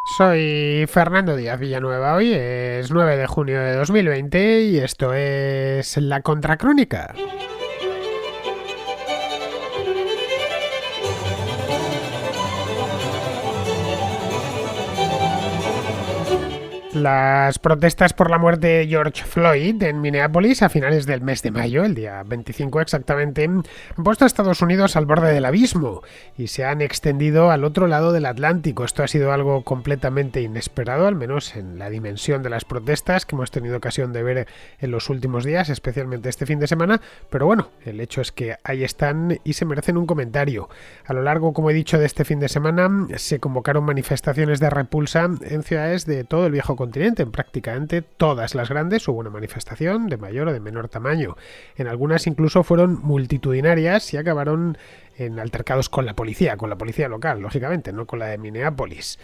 Soy Fernando Díaz Villanueva, hoy es 9 de junio de 2020 y esto es La Contracrónica. Las protestas por la muerte de George Floyd en Minneapolis a finales del mes de mayo, el día 25 exactamente, han puesto a Estados Unidos al borde del abismo y se han extendido al otro lado del Atlántico. Esto ha sido algo completamente inesperado, al menos en la dimensión de las protestas que hemos tenido ocasión de ver en los últimos días, especialmente este fin de semana, pero bueno, el hecho es que ahí están y se merecen un comentario. A lo largo, como he dicho, de este fin de semana se convocaron manifestaciones de repulsa en ciudades de todo el viejo continente. En prácticamente todas las grandes hubo una manifestación de mayor o de menor tamaño. En algunas incluso fueron multitudinarias y acabaron en altercados con la policía local, lógicamente, no con la de Minneapolis.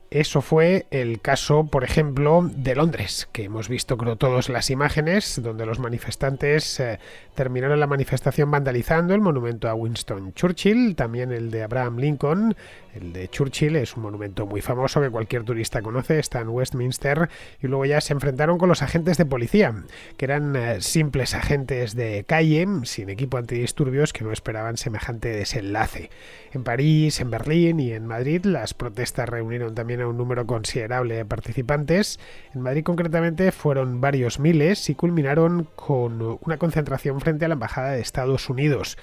Eso fue el caso, por ejemplo, de Londres, que hemos visto creo todos las imágenes donde los manifestantes terminaron la manifestación vandalizando el monumento a Winston Churchill, también el de Abraham Lincoln. El de Churchill es un monumento muy famoso que cualquier turista conoce, está en Westminster, y luego ya se enfrentaron con los agentes de policía, que eran simples agentes de calle, sin equipo antidisturbios, que no esperaban semejante desenlace. En París, en Berlín y en Madrid las protestas reunieron también a un número considerable de participantes. En Madrid concretamente fueron varios miles y culminaron con una concentración frente a la Embajada de Estados Unidos.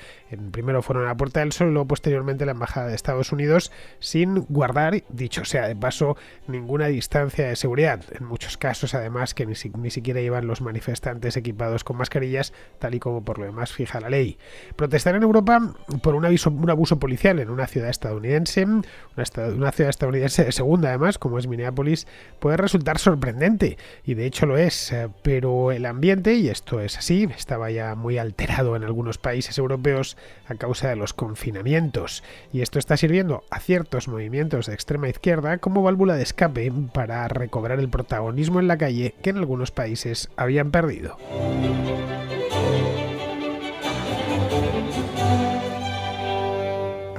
Primero fueron a la Puerta del Sol y luego posteriormente a la Embajada de Estados Unidos, sin guardar, dicho sea de paso, ninguna distancia de seguridad. En muchos casos, además, que ni siquiera iban los manifestantes equipados con mascarillas, tal y como por lo demás fija la ley. Protestar en Europa por un abuso policial en una ciudad estadounidense, una ciudad estadounidense de segunda además, como es Minneapolis, puede resultar sorprendente, y de hecho lo es, pero el ambiente, y esto es así, estaba ya muy alterado en algunos países europeos a causa de los confinamientos, y esto está sirviendo a ciertos movimientos de extrema izquierda como válvula de escape para recobrar el protagonismo en la calle que en algunos países habían perdido.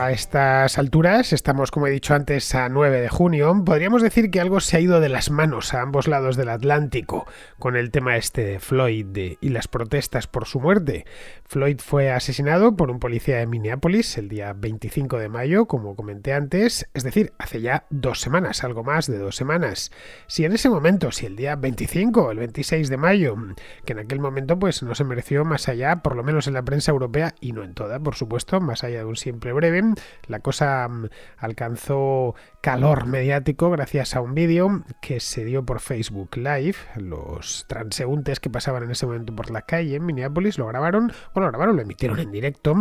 A estas alturas, estamos como he dicho antes a 9 de junio, podríamos decir que algo se ha ido de las manos a ambos lados del Atlántico con el tema este de Floyd y las protestas por su muerte. Floyd fue asesinado por un policía de Minneapolis el día 25 de mayo, como comenté antes, es decir, hace ya 2 semanas, algo más de 2 semanas. Si el día 25 o el 26 de mayo, que en aquel momento pues no se mereció más allá, por lo menos en la prensa europea y no en toda, por supuesto, más allá de un simple breve, la cosa alcanzó calor mediático gracias a un vídeo que se dio por Facebook Live. Los transeúntes que pasaban en ese momento por la calle en Minneapolis lo grabaron, lo emitieron en directo,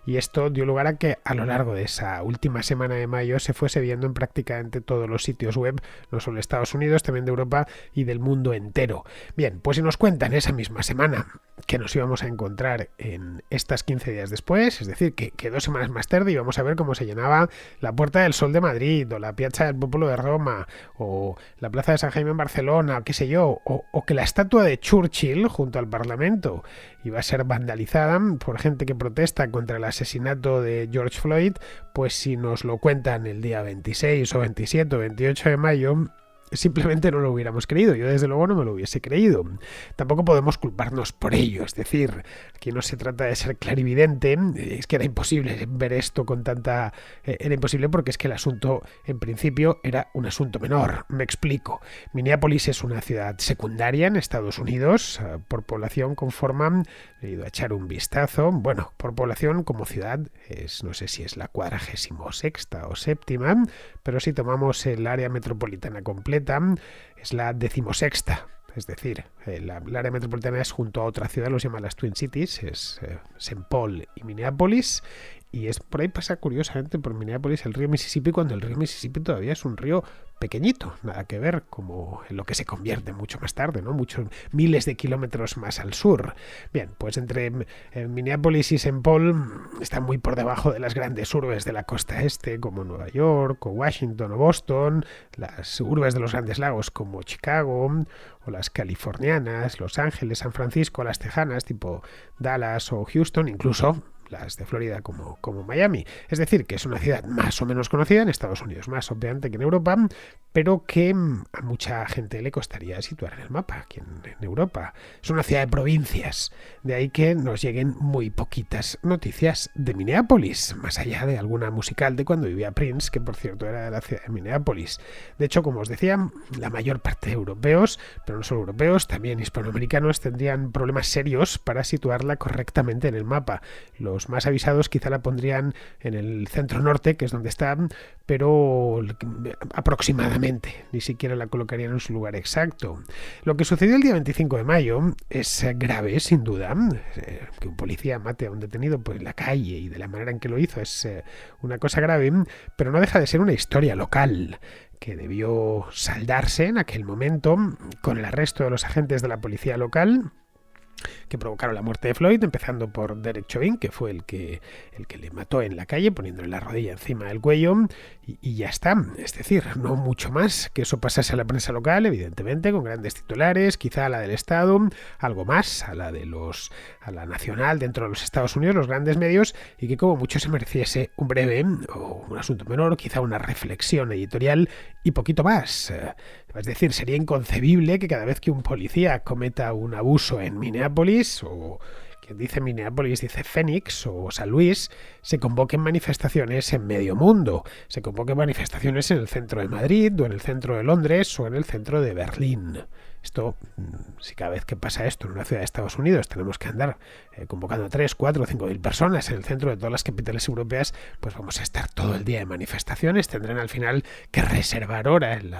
y esto dio lugar a que a lo largo de esa última semana de mayo se fuese viendo en prácticamente todos los sitios web, no solo de Estados Unidos, también de Europa y del mundo entero. Bien, pues si nos cuentan esa misma semana que nos íbamos a encontrar en estas 15 días después, es decir, que 2 semanas más tarde íbamos a ver cómo se llenaba la Puerta del Sol de Madrid, o la Piazza del Popolo de Roma, o la Plaza de San Jaime en Barcelona, qué sé yo, o que la estatua de Churchill junto al Parlamento iba a ser vandalizada por gente que protesta contra el asesinato de George Floyd, pues si nos lo cuentan el día 26 o 27 o 28 de mayo, simplemente no lo hubiéramos creído. Yo desde luego no me lo hubiese creído. Tampoco podemos culparnos por ello, es decir, aquí no se trata de ser clarividente, es que era imposible ver esto con tanta... era imposible porque es que el asunto en principio era un asunto menor. Me explico. Minneapolis es una ciudad secundaria en Estados Unidos, por población conforman, he ido a echar un vistazo, bueno, por población como ciudad es, no sé si es la 46ª o 7ª, pero si tomamos el área metropolitana completa, es la 16ª. Es decir, el área metropolitana es junto a otra ciudad, los llaman las Twin Cities, es Saint Paul y Minneapolis, y es por ahí pasa curiosamente por Minneapolis el río Mississippi, cuando el río Mississippi todavía es un río pequeñito, nada que ver como en lo que se convierte mucho más tarde, ¿no? Muchos miles de kilómetros más al sur. Bien, pues entre Minneapolis y Saint Paul está muy por debajo de las grandes urbes de la costa este, como Nueva York, o Washington, o Boston, las urbes de los Grandes Lagos como Chicago, o las californianas, Los Ángeles, San Francisco, las tejanas tipo Dallas o Houston, incluso las de Florida como Miami. Es decir, que es una ciudad más o menos conocida en Estados Unidos, más obviamente que en Europa, pero que a mucha gente le costaría situar en el mapa aquí en Europa. Es una ciudad de provincias, de ahí que nos lleguen muy poquitas noticias de Minneapolis, más allá de alguna musical de cuando vivía Prince, que por cierto era de la ciudad de Minneapolis. De hecho, como os decía, la mayor parte de europeos, pero no solo europeos, también hispanoamericanos, tendrían problemas serios para situarla correctamente en el mapa. Los más avisados quizá la pondrían en el centro norte, que es donde está, pero aproximadamente, ni siquiera la colocarían en su lugar exacto. Lo que sucedió el día 25 de mayo es grave, sin duda. Que un policía mate a un detenido por la calle y de la manera en que lo hizo es una cosa grave, pero no deja de ser una historia local que debió saldarse en aquel momento con el arresto de los agentes de la policía local que provocaron la muerte de Floyd, empezando por Derek Chauvin, que fue el que le mató en la calle, poniéndole la rodilla encima del cuello, y ya está. Es decir, no mucho más que eso pasase a la prensa local, evidentemente, con grandes titulares, quizá a la del Estado, algo más, a la nacional dentro de los Estados Unidos, los grandes medios, y que como mucho se mereciese un breve o un asunto menor, quizá una reflexión editorial y poquito más. Es decir, sería inconcebible que cada vez que un policía cometa un abuso en Minneapolis, o quien dice Minneapolis dice Phoenix o San Luis, se convoquen manifestaciones en medio mundo, se convoquen manifestaciones en el centro de Madrid, o en el centro de Londres, o en el centro de Berlín. Esto, si cada vez que pasa esto en una ciudad de Estados Unidos tenemos que andar convocando a 3, 4 o 5 mil personas en el centro de todas las capitales europeas, pues vamos a estar todo el día en manifestaciones, tendrán al final que reservar hora en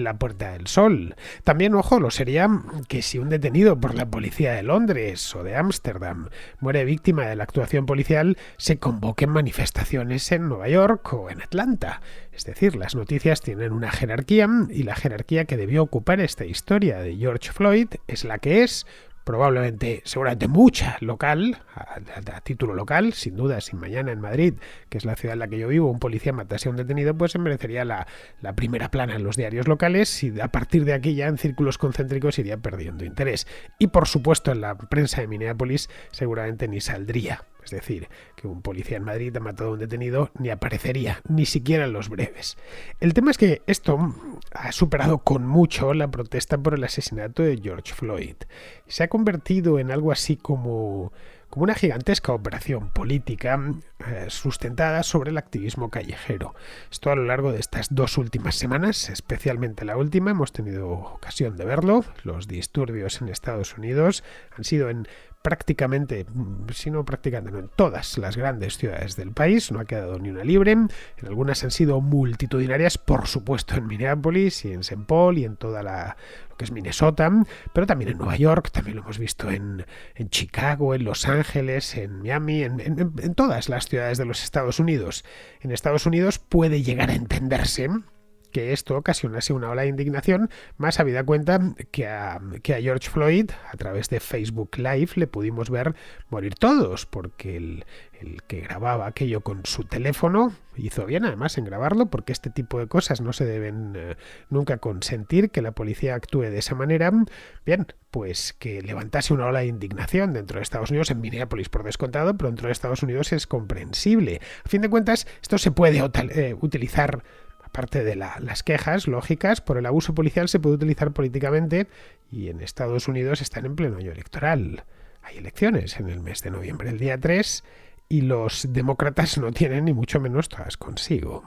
la Puerta del Sol. También, ojo, lo sería que si un detenido por la policía de Londres o de Ámsterdam muere víctima de la actuación policial, se convoquen manifestaciones en Nueva York o en Atlanta. Es decir, las noticias tienen una jerarquía, y la jerarquía que debió ocupar esta historia de George Floyd es la que es, seguramente mucha local, a título local, sin duda. Si mañana en Madrid, que es la ciudad en la que yo vivo, un policía matase a un detenido, pues se merecería la primera plana en los diarios locales, y a partir de aquí ya en círculos concéntricos iría perdiendo interés. Y por supuesto en la prensa de Minneapolis seguramente ni saldría. Es decir, que un policía en Madrid ha matado a un detenido ni aparecería, ni siquiera en los breves. El tema es que esto ha superado con mucho la protesta por el asesinato de George Floyd. Se ha convertido en algo así como una gigantesca operación política sustentada sobre el activismo callejero. Esto a lo largo de estas 2 últimas semanas, especialmente la última, hemos tenido ocasión de verlo. Los disturbios en Estados Unidos han sido en todas las grandes ciudades del país, no ha quedado ni una libre. En algunas han sido multitudinarias, por supuesto en Minneapolis y en Saint Paul y en toda lo que es Minnesota, pero también en Nueva York, también lo hemos visto en Chicago, en Los Ángeles, en Miami, en todas las ciudades de los Estados Unidos. En Estados Unidos puede llegar a entenderse que esto ocasionase una ola de indignación, más habida cuenta que a George Floyd, a través de Facebook Live, le pudimos ver morir todos, porque el que grababa aquello con su teléfono hizo bien además en grabarlo, porque este tipo de cosas no se deben nunca consentir, que la policía actúe de esa manera. Bien, pues que levantase una ola de indignación dentro de Estados Unidos, en Minneapolis por descontado, pero dentro de Estados Unidos es comprensible. A fin de cuentas, esto se puede utilizar. Aparte de las quejas lógicas por el abuso policial, se puede utilizar políticamente, y en Estados Unidos están en pleno año electoral. Hay elecciones en el mes de noviembre, el día 3, y los demócratas no tienen ni mucho menos todas consigo.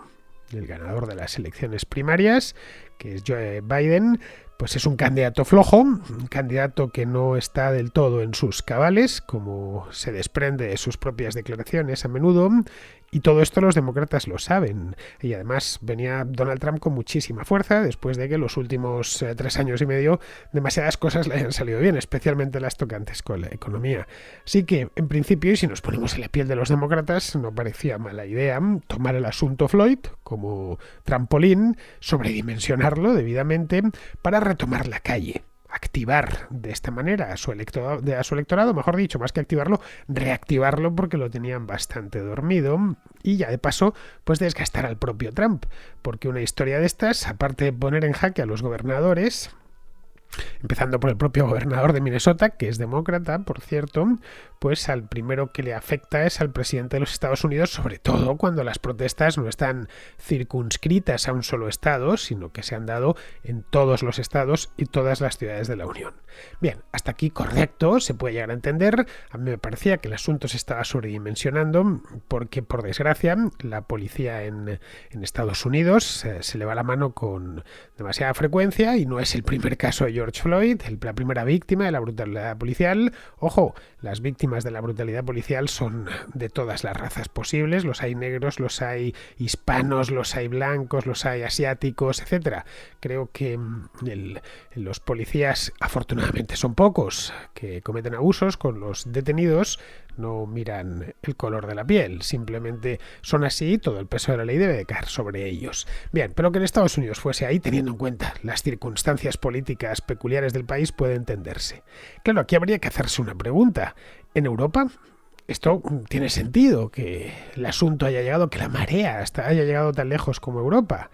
El ganador de las elecciones primarias, que es Joe Biden, pues es un candidato flojo, un candidato que no está del todo en sus cabales, como se desprende de sus propias declaraciones a menudo, y todo esto los demócratas lo saben. Y además venía Donald Trump con muchísima fuerza, después de que los últimos 3 años y medio demasiadas cosas le hayan salido bien, especialmente las tocantes con la economía. Así que, en principio, y si nos ponemos en la piel de los demócratas, no parecía mala idea tomar el asunto Floyd como trampolín, sobredimensionarlo debidamente para retomar la calle. Activar de esta manera a su electorado, mejor dicho, más que activarlo, reactivarlo, porque lo tenían bastante dormido, y ya de paso, pues desgastar al propio Trump, porque una historia de estas, aparte de poner en jaque a los gobernadores, empezando por el propio gobernador de Minnesota, que es demócrata, por cierto, pues al primero que le afecta es al presidente de los Estados Unidos, sobre todo cuando las protestas no están circunscritas a un solo estado, sino que se han dado en todos los estados y todas las ciudades de la Unión. Bien, hasta aquí correcto, se puede llegar a entender. A mí me parecía que el asunto se estaba sobredimensionando porque, por desgracia, la policía en Estados Unidos se le va la mano con demasiada frecuencia y no es el primer caso de George Floyd, la primera víctima de la brutalidad policial. Ojo, las víctimas de la brutalidad policial son de todas las razas posibles, los hay negros, los hay hispanos, los hay blancos, los hay asiáticos, etcétera. Creo que los policías, afortunadamente son pocos, que cometen abusos con los detenidos, no miran el color de la piel, simplemente son así, todo el peso de la ley debe caer sobre ellos. Bien, pero que en Estados Unidos fuese ahí, teniendo en cuenta las circunstancias políticas peculiares del país, puede entenderse. Claro, aquí habría que hacerse una pregunta. ¿En Europa esto tiene sentido, que el asunto haya llegado, que la marea hasta haya llegado tan lejos como Europa?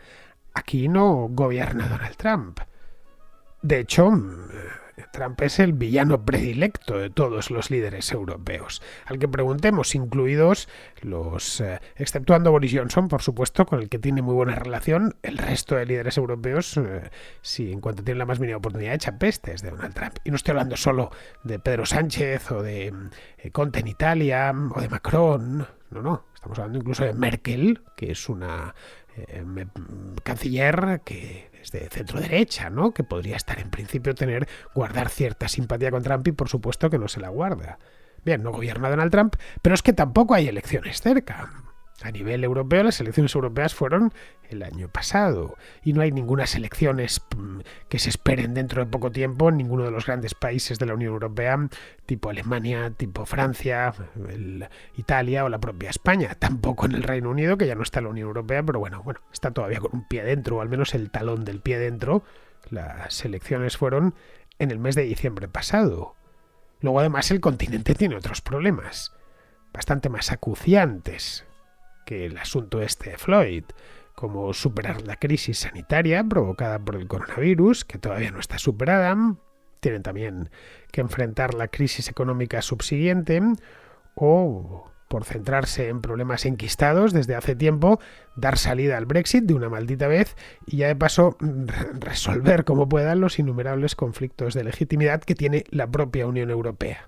Aquí no gobierna Donald Trump. De hecho, Trump es el villano predilecto de todos los líderes europeos, al que preguntemos, incluidos los, exceptuando Boris Johnson, por supuesto, con el que tiene muy buena relación, el resto de líderes europeos, si en cuanto tienen la más mínima oportunidad, echan pestes de Donald Trump. Y no estoy hablando solo de Pedro Sánchez o de Conte en Italia o de Macron, no, estamos hablando incluso de Merkel, que es una canciller que es de centro derecha, ¿no? Que podría estar en principio guardar cierta simpatía con Trump y por supuesto que no se la guarda. Bien, no gobierna Donald Trump, pero es que tampoco hay elecciones cerca. A nivel europeo, las elecciones europeas fueron el año pasado y no hay ninguna elecciones que se esperen dentro de poco tiempo en ninguno de los grandes países de la Unión Europea, tipo Alemania, tipo Francia, Italia o la propia España. Tampoco en el Reino Unido, que ya no está en la Unión Europea, pero bueno, está todavía con un pie dentro, o al menos el talón del pie dentro. Las elecciones fueron en el mes de diciembre pasado. Luego, además, el continente tiene otros problemas, bastante más acuciantes que el asunto este de Floyd, como superar la crisis sanitaria provocada por el coronavirus, que todavía no está superada. Tienen también que enfrentar la crisis económica subsiguiente, o, por centrarse en problemas enquistados desde hace tiempo, dar salida al Brexit de una maldita vez y ya de paso resolver como puedan los innumerables conflictos de legitimidad que tiene la propia Unión Europea.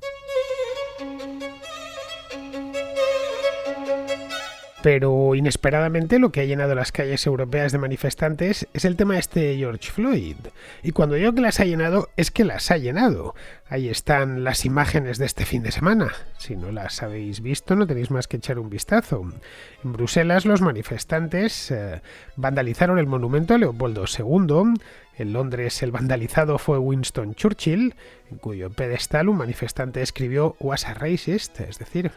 Pero inesperadamente lo que ha llenado las calles europeas de manifestantes es el tema este de George Floyd. Y cuando digo que las ha llenado, es que las ha llenado. Ahí están las imágenes de este fin de semana. Si no las habéis visto, no tenéis más que echar un vistazo. En Bruselas los manifestantes vandalizaron el monumento a Leopoldo II. En Londres el vandalizado fue Winston Churchill, en cuyo pedestal un manifestante escribió "Was a racist", es decir,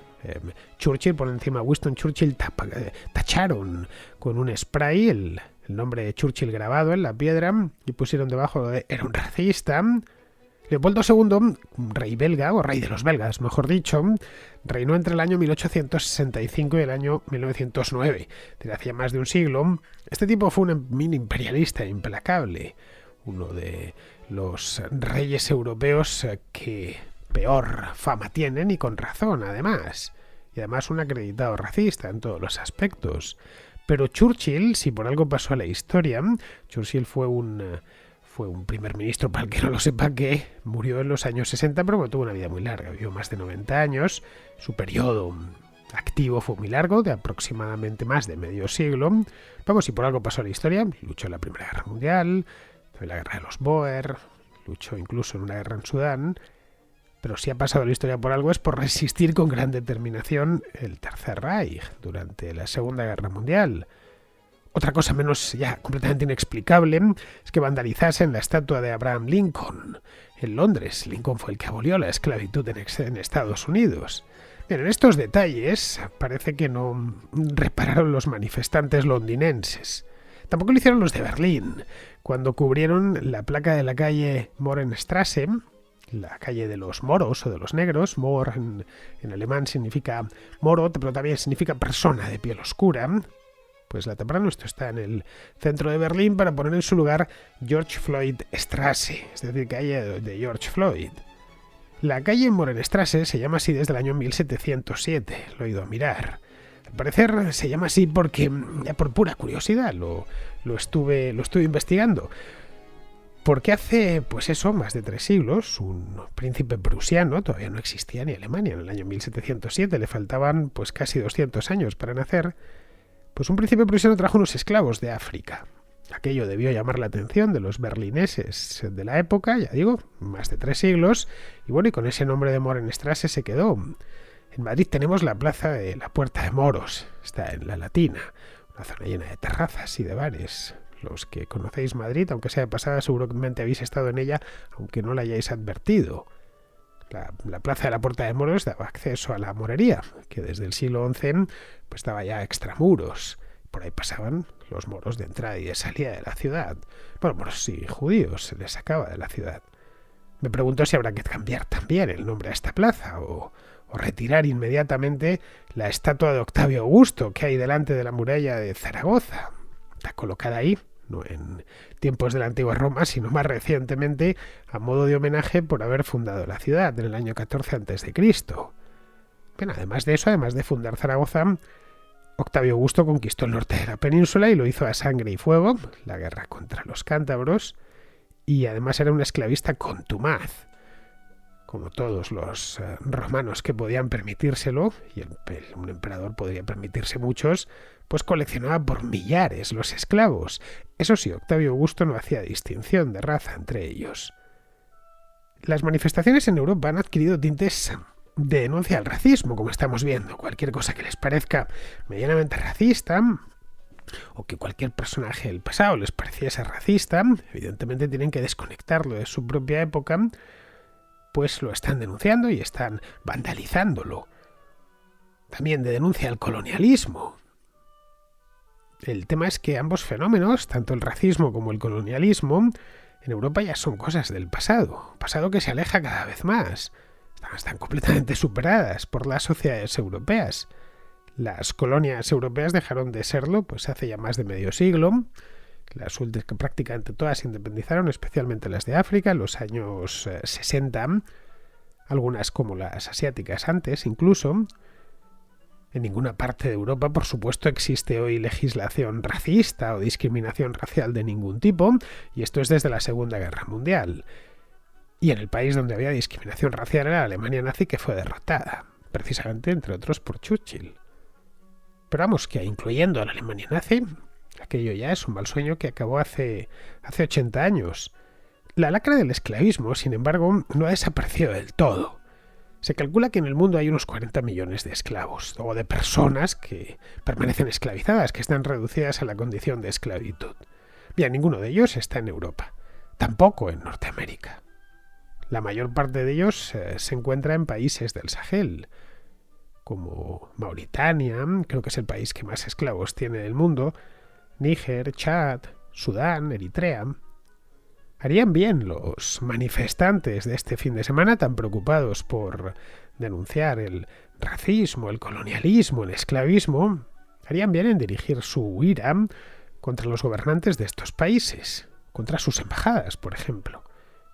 Churchill por encima de Winston Churchill tacharon con un spray el nombre de Churchill grabado en la piedra y pusieron debajo de "era un racista". Leopoldo II, rey belga, o rey de los belgas, mejor dicho, reinó entre el año 1865 y el año 1909. Desde hacía más de un siglo, este tipo fue un imperialista implacable, uno de los reyes europeos que peor fama tienen, y con razón, además. Y además un acreditado racista en todos los aspectos. Pero Churchill, si por algo pasó a la historia, Churchill fue un primer ministro, para el que no lo sepa, que murió en los años 60, pero tuvo una vida muy larga, vivió más de 90 años, su periodo activo fue muy largo, de aproximadamente más de medio siglo. Vamos, si por algo pasó a la historia, luchó en la Primera Guerra Mundial, en la Guerra de los Bóer, luchó incluso en una guerra en Sudán, pero si ha pasado a la historia por algo es por resistir con gran determinación el Tercer Reich durante la Segunda Guerra Mundial. Otra cosa menos ya completamente inexplicable es que vandalizasen la estatua de Abraham Lincoln en Londres. Lincoln fue el que abolió la esclavitud en Estados Unidos. Bien, en estos detalles parece que no repararon los manifestantes londinenses. Tampoco lo hicieron los de Berlín, cuando cubrieron la placa de la calle Mohrenstraße, la calle de los moros o de los negros. Moor en alemán significa moro, pero también significa persona de piel oscura. Pues la taparon, esto está en el centro de Berlín, para poner en su lugar George Floyd Straße, es decir, calle de George Floyd. La calle Morenstraße se llama así desde el año 1707, lo he ido a mirar. Al parecer se llama así porque, ya por pura curiosidad, lo estuve investigando. Porque hace, pues eso, más de 3 siglos, un príncipe prusiano, todavía no existía ni Alemania en el año 1707, le faltaban pues casi 200 años para nacer, pues un príncipe prusiano trajo unos esclavos de África. Aquello debió llamar la atención de los berlineses de la época, ya digo, más de 3 siglos, y bueno, y con ese nombre de Morenstraße se quedó. En Madrid tenemos la plaza de la Puerta de Moros, está en la Latina, una zona llena de terrazas y de bares. Los que conocéis Madrid, aunque sea de pasada, seguramente habéis estado en ella, aunque no la hayáis advertido. La plaza de la Puerta de Moros daba acceso a la morería, que desde el siglo XI pues estaba ya extramuros. Por ahí pasaban los moros de entrada y de salida de la ciudad. Bueno, moros y judíos se les sacaba de la ciudad. Me pregunto si habrá que cambiar también el nombre a esta plaza o retirar inmediatamente la estatua de Octavio Augusto que hay delante de la muralla de Zaragoza. Está colocada ahí, no en tiempos de la antigua Roma, sino más recientemente a modo de homenaje por haber fundado la ciudad en el año 14 a.C. Bueno, además de eso, además de fundar Zaragoza, Octavio Augusto conquistó el norte de la península y lo hizo a sangre y fuego, la guerra contra los cántabros, y además era un esclavista contumaz, como todos los romanos que podían permitírselo, y un emperador podría permitirse muchos, pues coleccionaba por millares los esclavos. Eso sí, Octavio Augusto no hacía distinción de raza entre ellos. Las manifestaciones en Europa han adquirido tintes de denuncia al racismo, como estamos viendo. Cualquier cosa que les parezca medianamente racista, o que cualquier personaje del pasado les pareciese racista, evidentemente tienen que desconectarlo de su propia época, pues lo están denunciando y están vandalizándolo. También de denuncia al colonialismo. El tema es que ambos fenómenos, tanto el racismo como el colonialismo, en Europa ya son cosas del pasado que se aleja cada vez más. Están completamente superadas por las sociedades europeas. Las colonias europeas dejaron de serlo pues hace ya más de medio siglo. Las últimas, que prácticamente todas se independizaron, especialmente las de África, en los años 60, algunas como las asiáticas antes incluso. En ninguna parte de Europa, por supuesto, existe hoy legislación racista o discriminación racial de ningún tipo, y esto es desde la Segunda Guerra Mundial. Y en el país donde había discriminación racial era la Alemania nazi, que fue derrotada, precisamente, entre otros, por Churchill. Pero vamos, que incluyendo a la Alemania nazi, aquello ya es un mal sueño que acabó hace 80 años. La lacra del esclavismo, sin embargo, no ha desaparecido del todo. Se calcula que en el mundo hay unos 40 millones de esclavos, o de personas que permanecen esclavizadas, que están reducidas a la condición de esclavitud. Bien, ninguno de ellos está en Europa, tampoco en Norteamérica. La mayor parte de ellos se encuentra en países del Sahel, como Mauritania, creo que es el país que más esclavos tiene del mundo, Níger, Chad, Sudán, Eritrea. Harían bien los manifestantes de este fin de semana, tan preocupados por denunciar el racismo, el colonialismo, el esclavismo, harían bien en dirigir su ira contra los gobernantes de estos países, contra sus embajadas, por ejemplo,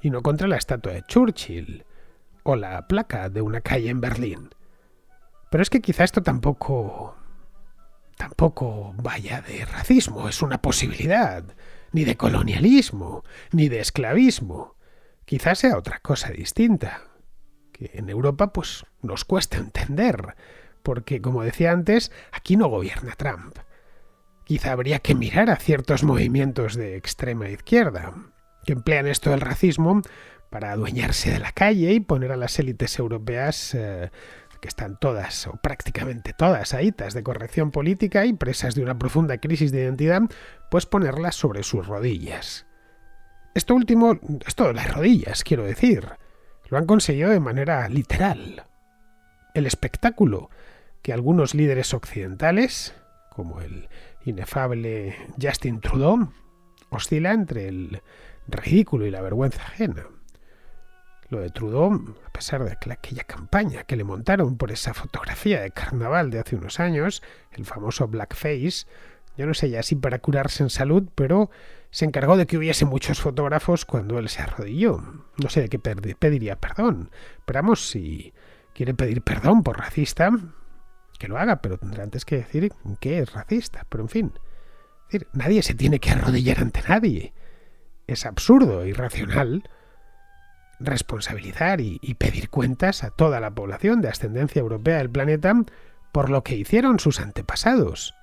y no contra la estatua de Churchill o la placa de una calle en Berlín. Pero es que quizá esto tampoco vaya de racismo, es una posibilidad, ni de colonialismo, ni de esclavismo. Quizás sea otra cosa distinta, que en Europa pues nos cuesta entender, porque como decía antes, aquí no gobierna Trump. Quizá habría que mirar a ciertos movimientos de extrema izquierda, que emplean esto del racismo para adueñarse de la calle y poner a las élites europeas que están todas, o prácticamente todas, ahitas de corrección política y presas de una profunda crisis de identidad, pues ponerlas sobre sus rodillas. Esto último, esto de las rodillas, quiero decir, lo han conseguido de manera literal. El espectáculo que algunos líderes occidentales, como el inefable Justin Trudeau, oscila entre el ridículo y la vergüenza ajena. Lo de Trudeau, a pesar de aquella campaña que le montaron por esa fotografía de carnaval de hace unos años, el famoso blackface, Yo no sé ya si para curarse en salud, pero se encargó de que hubiese muchos fotógrafos cuando él se arrodilló. No sé de qué pediría perdón. Pero vamos, si quiere pedir perdón por racista, que lo haga, pero tendrá antes que decir qué es racista. Pero en fin, es decir, nadie se tiene que arrodillar ante nadie. Es absurdo, irracional, responsabilizar y pedir cuentas a toda la población de ascendencia europea del planeta por lo que hicieron sus antepasados.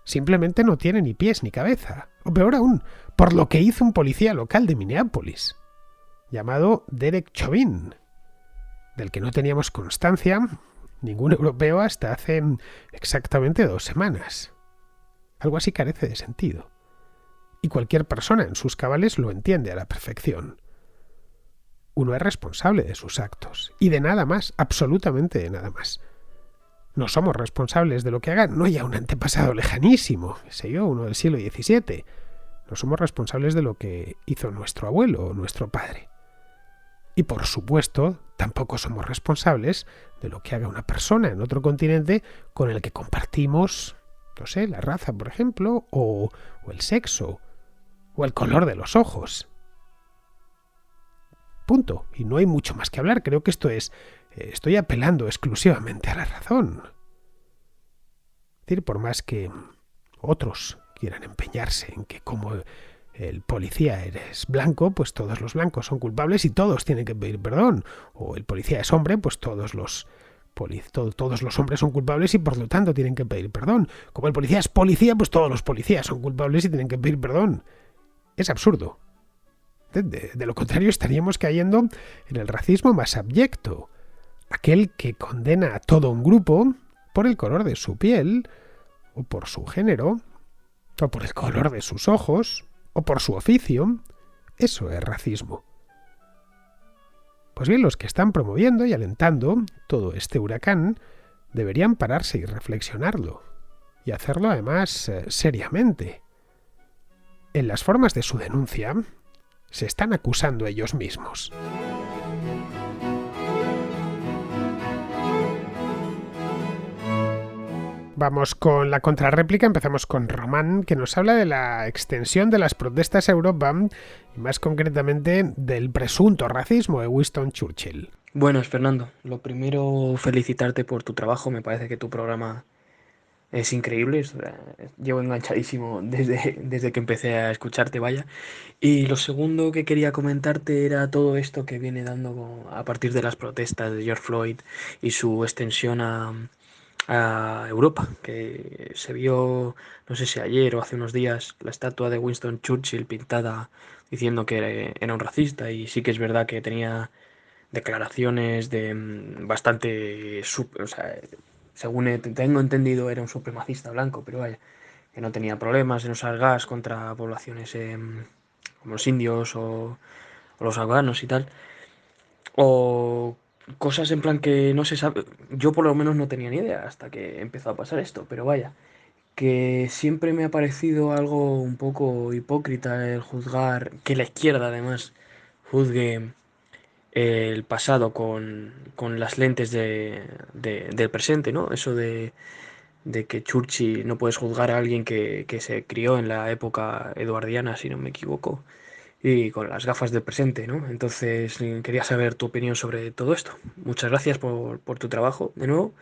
Simplemente no tiene ni pies ni cabeza. O peor aún, por lo que hizo un policía local de Minneapolis, llamado Derek Chauvin, del que no teníamos constancia ningún europeo hasta hace exactamente 2 semanas. Algo así carece de sentido. Y cualquier persona en sus cabales lo entiende a la perfección. Uno es responsable de sus actos. Y de nada más, absolutamente de nada más. No somos responsables de lo que haga, no haya un antepasado lejanísimo, sé yo, uno del siglo XVII. No somos responsables de lo que hizo nuestro abuelo o nuestro padre. Y por supuesto, tampoco somos responsables de lo que haga una persona en otro continente con el que compartimos, no sé, la raza, por ejemplo, o el sexo, o el color de los ojos. Punto. Y no hay mucho más que hablar. Creo que estoy apelando exclusivamente a la razón. Es decir, por más que otros quieran empeñarse en que como el policía eres blanco, pues todos los blancos son culpables y todos tienen que pedir perdón. O el policía es hombre, pues todos los hombres son culpables y por lo tanto tienen que pedir perdón. Como el policía es policía, pues todos los policías son culpables y tienen que pedir perdón. Es absurdo. De lo contrario estaríamos cayendo en el racismo más abyecto. Aquel que condena a todo un grupo por el color de su piel, o por su género, o por el color de sus ojos, o por su oficio. Eso es racismo. Pues bien, los que están promoviendo y alentando todo este huracán deberían pararse y reflexionarlo, y hacerlo además seriamente. En las formas de su denuncia se están acusando ellos mismos. Vamos con la contrarréplica, empezamos con Román, que nos habla de la extensión de las protestas a Europa y más concretamente del presunto racismo de Winston Churchill. Buenas, Fernando. Lo primero, felicitarte por tu trabajo. Me parece que tu programa es increíble. Llevo enganchadísimo desde que empecé a escucharte, vaya. Y lo segundo que quería comentarte era todo esto que viene dando a partir de las protestas de George Floyd y su extensión a Europa, que se vio, no sé si ayer o hace unos días, la estatua de Winston Churchill pintada diciendo que era un racista, y sí que es verdad que tenía declaraciones de bastante, o sea, según tengo entendido, era un supremacista blanco, pero vaya, que no tenía problemas en usar gas contra poblaciones como los indios o los afganos y tal. O cosas en plan que no se sabe, yo por lo menos no tenía ni idea hasta que empezó a pasar esto, pero vaya, que siempre me ha parecido algo un poco hipócrita el juzgar, que la izquierda además juzgue el pasado con las lentes del presente, ¿no? Eso de que Churchill no puedes juzgar a alguien que se crió en la época eduardiana, si no me equivoco, y con las gafas del presente, ¿no? Entonces quería saber tu opinión sobre todo esto. Muchas gracias por tu trabajo de nuevo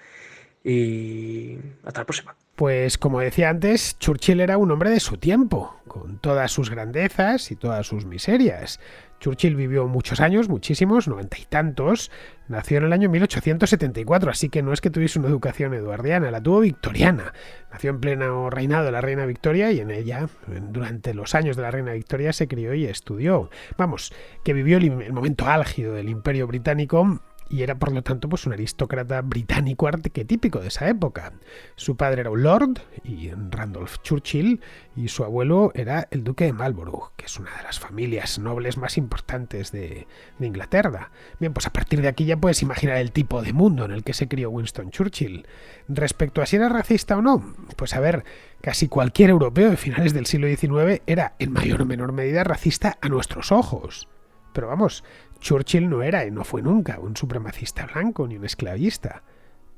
y hasta la próxima. Pues como decía antes, Churchill era un hombre de su tiempo, con todas sus grandezas y todas sus miserias. Churchill vivió muchos años, muchísimos, 90 y tantos. Nació en el año 1874, así que no es que tuviese una educación eduardiana, la tuvo victoriana. Nació en pleno reinado de la reina Victoria y en ella, durante los años de la reina Victoria, se crió y estudió. Vamos, que vivió el momento álgido del Imperio Británico y era por lo tanto pues un aristócrata británico arquetípico de esa época. Su padre era un lord, y Randolph Churchill, y su abuelo era el duque de Marlborough, que es una de las familias nobles más importantes de Inglaterra. Bien, pues a partir de aquí ya puedes imaginar el tipo de mundo en el que se crió Winston Churchill. Respecto a si era racista o no, pues a ver, casi cualquier europeo de finales del siglo XIX era en mayor o menor medida racista a nuestros ojos. Pero vamos, Churchill no era y no fue nunca un supremacista blanco ni un esclavista.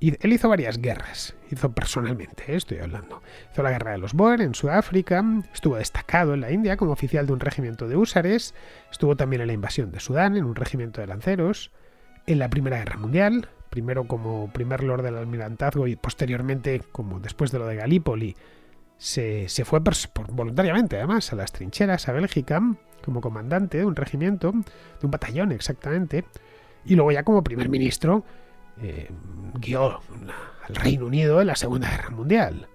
Él hizo varias guerras, hizo personalmente, estoy hablando. Hizo la guerra de los Boer en Sudáfrica, estuvo destacado en la India como oficial de un regimiento de húsares, estuvo también en la invasión de Sudán en un regimiento de lanceros, en la Primera Guerra Mundial, primero como primer lord del almirantazgo y posteriormente, como después de lo de Galípoli, se fue voluntariamente además a las trincheras a Bélgica como comandante de un regimiento, de un batallón exactamente, y luego ya como primer ministro guió al Reino Unido en la Segunda Guerra Mundial.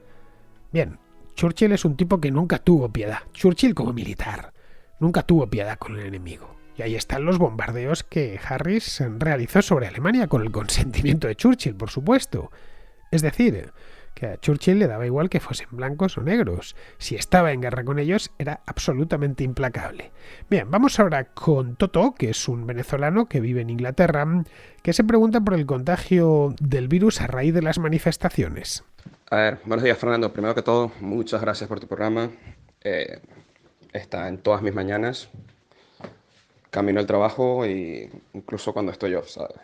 Bien, Churchill es un tipo que nunca tuvo piedad. Churchill como militar nunca tuvo piedad con el enemigo. Y ahí están los bombardeos que Harris realizó sobre Alemania con el consentimiento de Churchill, por supuesto. Es decir, que a Churchill le daba igual que fuesen blancos o negros. Si estaba en guerra con ellos, era absolutamente implacable. Bien, vamos ahora con Toto, que es un venezolano que vive en Inglaterra, que se pregunta por el contagio del virus a raíz de las manifestaciones. A ver, buenos días, Fernando. Primero que todo, muchas gracias por tu programa. Está en todas mis mañanas. Camino al trabajo e incluso cuando estoy off, ¿sabes?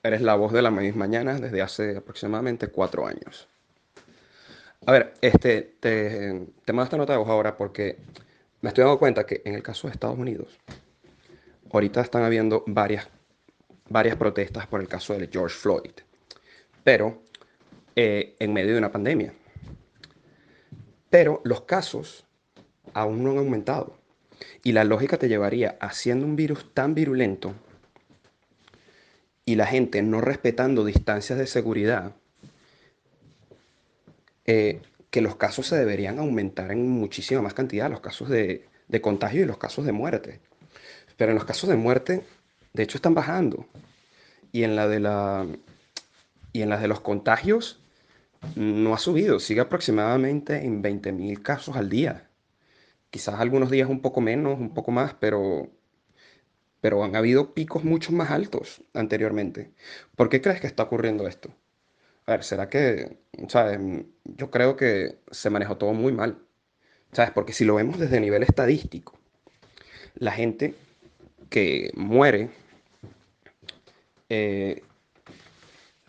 Eres la voz de las mis mañanas desde hace aproximadamente 4 años. A ver, te mando esta nota de voz ahora porque me estoy dando cuenta que en el caso de Estados Unidos, ahorita están habiendo varias protestas por el caso de George Floyd, pero en medio de una pandemia. Pero los casos aún no han aumentado. Y la lógica te llevaría a, siendo un virus tan virulento y la gente no respetando distancias de seguridad, que los casos se deberían aumentar en muchísima más cantidad, los casos de contagio y los casos de muerte. Pero en los casos de muerte, de hecho, están bajando. Y en las de los contagios no ha subido, sigue aproximadamente en 20.000 casos al día. Quizás algunos días un poco menos, un poco más, pero han habido picos mucho más altos anteriormente. ¿Por qué crees que está ocurriendo esto? A ver, ¿será que, sabes? Yo creo que se manejó todo muy mal, ¿sabes? Porque si lo vemos desde nivel estadístico, la gente que muere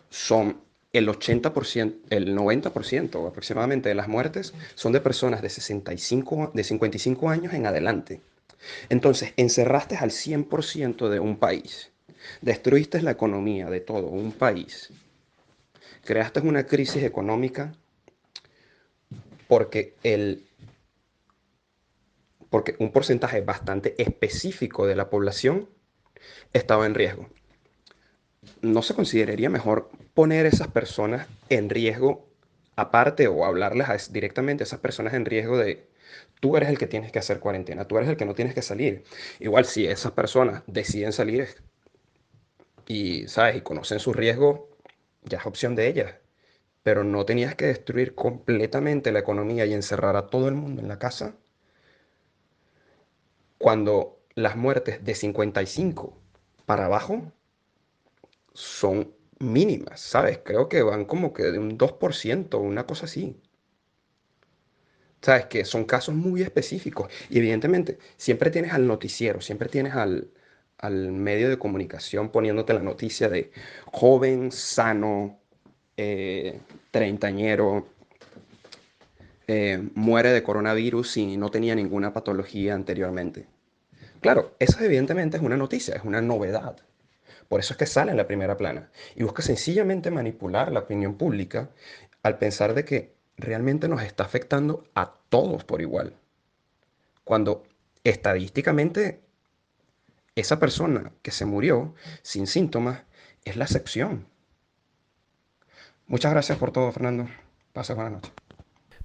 son el 80%, el 90% aproximadamente de las muertes son de personas de 55 años en adelante. Entonces, encerraste al 100% de un país, destruiste la economía de todo un país, creaste una crisis económica porque un porcentaje bastante específico de la población estaba en riesgo. ¿No se consideraría mejor poner a esas personas en riesgo aparte o hablarles directamente a esas personas en riesgo de tú eres el que tienes que hacer cuarentena, tú eres el que no tienes que salir? Igual si esas personas deciden salir y, ¿sabes? Y conocen su riesgo, ya es opción de ellas. Pero no tenías que destruir completamente la economía y encerrar a todo el mundo en la casa cuando las muertes de 55 para abajo son mínimas, ¿sabes? Creo que van como que de un 2%, una cosa así. ¿Sabes? Que son casos muy específicos. Y evidentemente, siempre tienes al noticiero, siempre tienes al medio de comunicación poniéndote la noticia de joven, sano, treintañero, muere de coronavirus y no tenía ninguna patología anteriormente. Claro, eso evidentemente es una noticia, es una novedad. Por eso es que sale en la primera plana y busca sencillamente manipular la opinión pública al pensar de que realmente nos está afectando a todos por igual. Cuando estadísticamente esa persona que se murió sin síntomas es la excepción. Muchas gracias por todo, Fernando. Pasa buena noche.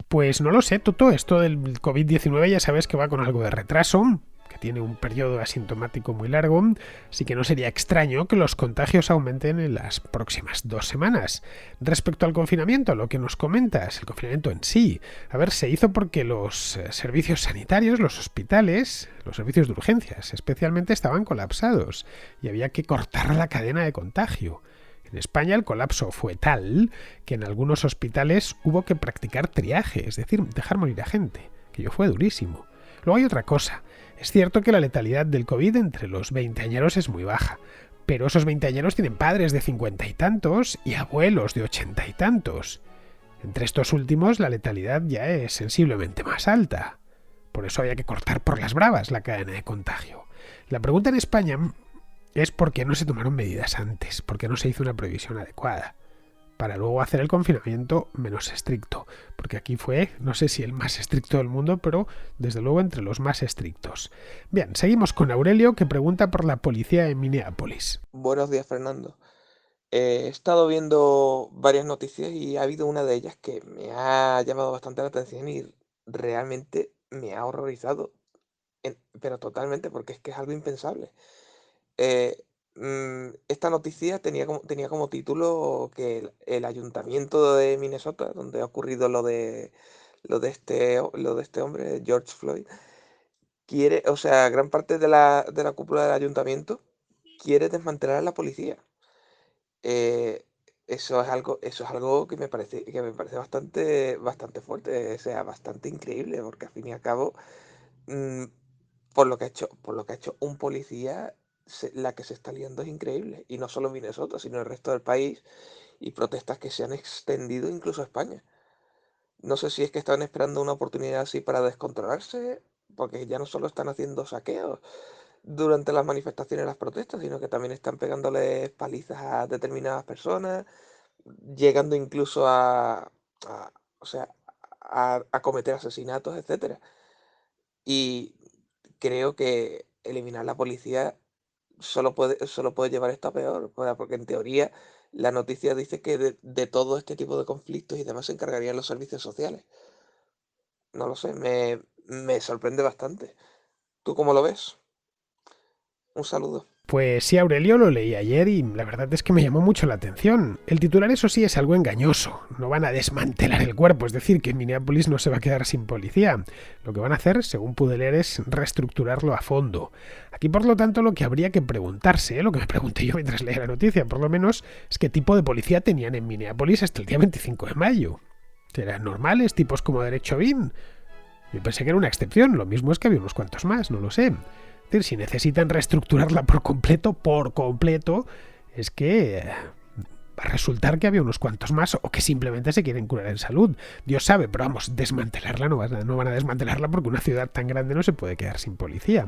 Pues no lo sé, Toto, esto del COVID-19 ya sabes que va con algo de retraso, que tiene un periodo asintomático muy largo, así que no sería extraño que los contagios aumenten en las próximas 2 semanas. Respecto al confinamiento, lo que nos comentas, el confinamiento en sí, a ver, se hizo porque los servicios sanitarios, los hospitales, los servicios de urgencias especialmente estaban colapsados y había que cortar la cadena de contagio. En España el colapso fue tal que en algunos hospitales hubo que practicar triaje, es decir, dejar morir a gente, que yo fue durísimo. Luego hay otra cosa. Es cierto que la letalidad del COVID entre los veinteañeros es muy baja, Pero esos veinteañeros tienen padres de 50 y tantos y abuelos de 80 y tantos. Entre estos últimos la letalidad ya es sensiblemente más alta. Por eso había que cortar por las bravas la cadena de contagio. La pregunta en España es por qué no se tomaron medidas antes, por qué no se hizo una previsión adecuada, para luego hacer el confinamiento menos estricto, porque aquí fue, no sé si el más estricto del mundo, pero desde luego entre los más estrictos. Bien, seguimos con Aurelio, que pregunta por la policía en Minneapolis. Buenos días, Fernando. He estado viendo varias noticias y ha habido una de ellas que me ha llamado bastante la atención y realmente me ha horrorizado, pero totalmente, porque es que es algo impensable. Eh, Esta noticia tenía como título que el ayuntamiento de Minnesota, donde ha ocurrido lo de este hombre, George Floyd, quiere, o sea, gran parte de la cúpula del ayuntamiento quiere desmantelar a la policía. Eh, eso es algo que me parece bastante fuerte, o sea, bastante increíble, porque al fin y al cabo, mm, por lo que ha hecho un policía, la que se está liando es increíble. Y no solo en Minnesota, sino en el resto del país, y protestas que se han extendido incluso a España. No sé si es que estaban esperando una oportunidad así para descontrolarse, porque ya no solo están haciendo saqueos durante las manifestaciones y las protestas, sino que también están pegándole palizas a determinadas personas, llegando incluso a- o sea, a cometer asesinatos, etcétera. Y creo que eliminar la policía solo puede llevar esto a peor, porque en teoría la noticia dice que de todo este tipo de conflictos y demás se encargarían los servicios sociales. No lo sé, me sorprende bastante. ¿Tú cómo lo ves? Un saludo. Pues sí, Aurelio, lo leí ayer y la verdad es que me llamó mucho la atención. El titular, eso sí, es algo engañoso. No van a desmantelar el cuerpo, es decir, que Minneapolis no se va a quedar sin policía. Lo que van a hacer, según pude leer, es reestructurarlo a fondo. Aquí, por lo tanto, lo que habría que preguntarse, lo que me pregunté yo mientras leía la noticia, por lo menos, es qué tipo de policía tenían en Minneapolis hasta el día 25 de mayo. ¿Eran normales, tipos como Derecho Bin? Yo pensé que era una excepción, lo mismo es que había unos cuantos más, no lo sé. Es decir, si necesitan reestructurarla por completo, es que va a resultar que había unos cuantos más o que simplemente se quieren curar en salud. Dios sabe, pero vamos, desmantelarla no van a desmantelarla porque una ciudad tan grande no se puede quedar sin policía.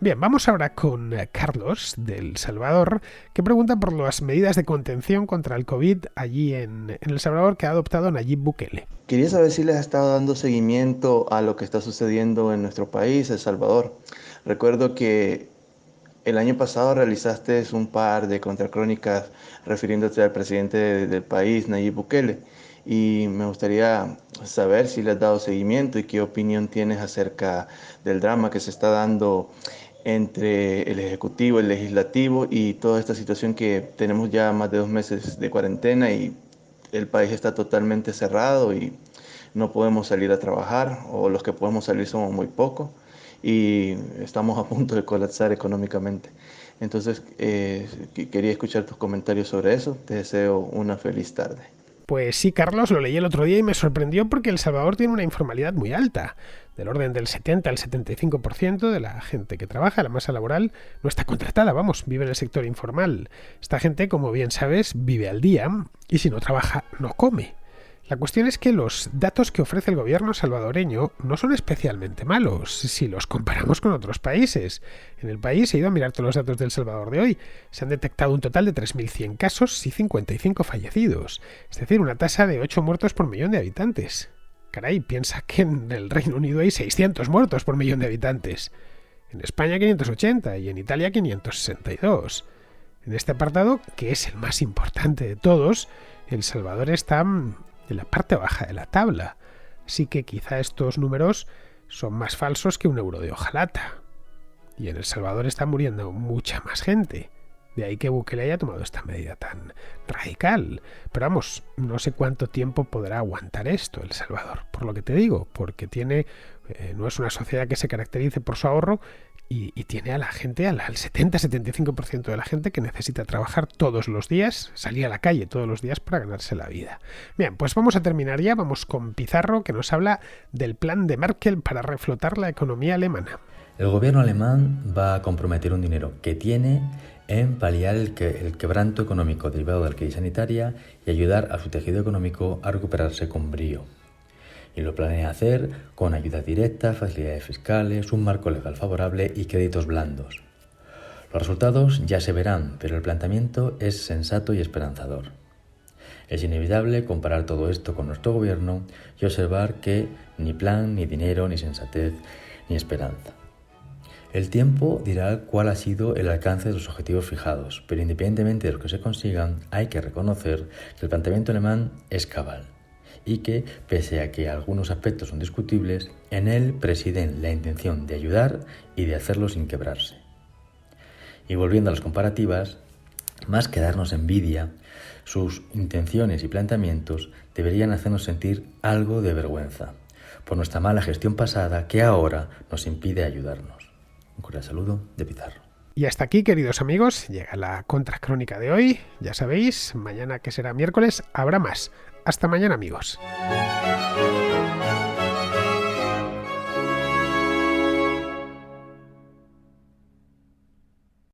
Bien, vamos ahora con Carlos, de El Salvador, que pregunta por las medidas de contención contra el COVID allí en El Salvador que ha adoptado Nayib Bukele. Quería saber si les ha estado dando seguimiento a lo que está sucediendo en nuestro país, El Salvador. Recuerdo que el año pasado realizaste un par de contracrónicas refiriéndote al presidente del país, Nayib Bukele, y me gustaría saber si le has dado seguimiento y qué opinión tienes acerca del drama que se está dando entre el Ejecutivo, el Legislativo y toda esta situación que tenemos ya más de 2 meses de cuarentena y el país está totalmente cerrado y no podemos salir a trabajar, o los que podemos salir somos muy pocos y estamos a punto de colapsar económicamente. Entonces, quería escuchar tus comentarios sobre eso. Te deseo una feliz tarde. Pues sí, Carlos, lo leí el otro día y me sorprendió porque El Salvador tiene una informalidad muy alta, del orden del 70 al 75% de la gente que trabaja, la masa laboral, no está contratada, vamos, vive en el sector informal. Esta gente, como bien sabes, vive al día y si no trabaja, no come. La cuestión es que los datos que ofrece el gobierno salvadoreño no son especialmente malos si los comparamos con otros países. En el país, he ido a mirar todos los datos del Salvador de hoy, se han detectado un total de 3.100 casos y 55 fallecidos, es decir, una tasa de 8 muertos por millón de habitantes. Caray, piensa que en el Reino Unido hay 600 muertos por millón de habitantes, en España 580 y en Italia 562. En este apartado, que es el más importante de todos, El Salvador está en la parte baja de la tabla, así que quizá estos números son más falsos que un euro de hojalata. Y en El Salvador está muriendo mucha más gente. De ahí que Bukele haya tomado esta medida tan radical. Pero vamos, no sé cuánto tiempo podrá aguantar esto El Salvador, por lo que te digo, porque no es una sociedad que se caracterice por su ahorro y tiene a la gente, al 70-75% de la gente que necesita trabajar todos los días, salir a la calle todos los días para ganarse la vida. Bien, pues vamos a terminar ya, vamos con Pizarro, que nos habla del plan de Merkel para reflotar la economía alemana. El gobierno alemán va a comprometer un dinero que tiene en paliar el quebranto económico derivado de la crisis sanitaria y ayudar a su tejido económico a recuperarse con brío. Y lo planea hacer con ayudas directas, facilidades fiscales, un marco legal favorable y créditos blandos. Los resultados ya se verán, pero el planteamiento es sensato y esperanzador. Es inevitable comparar todo esto con nuestro gobierno y observar que ni plan, ni dinero, ni sensatez, ni esperanza. El tiempo dirá cuál ha sido el alcance de los objetivos fijados, pero independientemente de lo que se consigan, hay que reconocer que el planteamiento alemán es cabal y que, pese a que algunos aspectos son discutibles, en él presiden la intención de ayudar y de hacerlo sin quebrarse. Y volviendo a las comparativas, más que darnos envidia, sus intenciones y planteamientos deberían hacernos sentir algo de vergüenza por nuestra mala gestión pasada que ahora nos impide ayudarnos. Un cordial saludo de Pizarro. Y hasta aquí, queridos amigos, llega la contracrónica de hoy. Ya sabéis, mañana, que será miércoles, habrá más. Hasta mañana, amigos.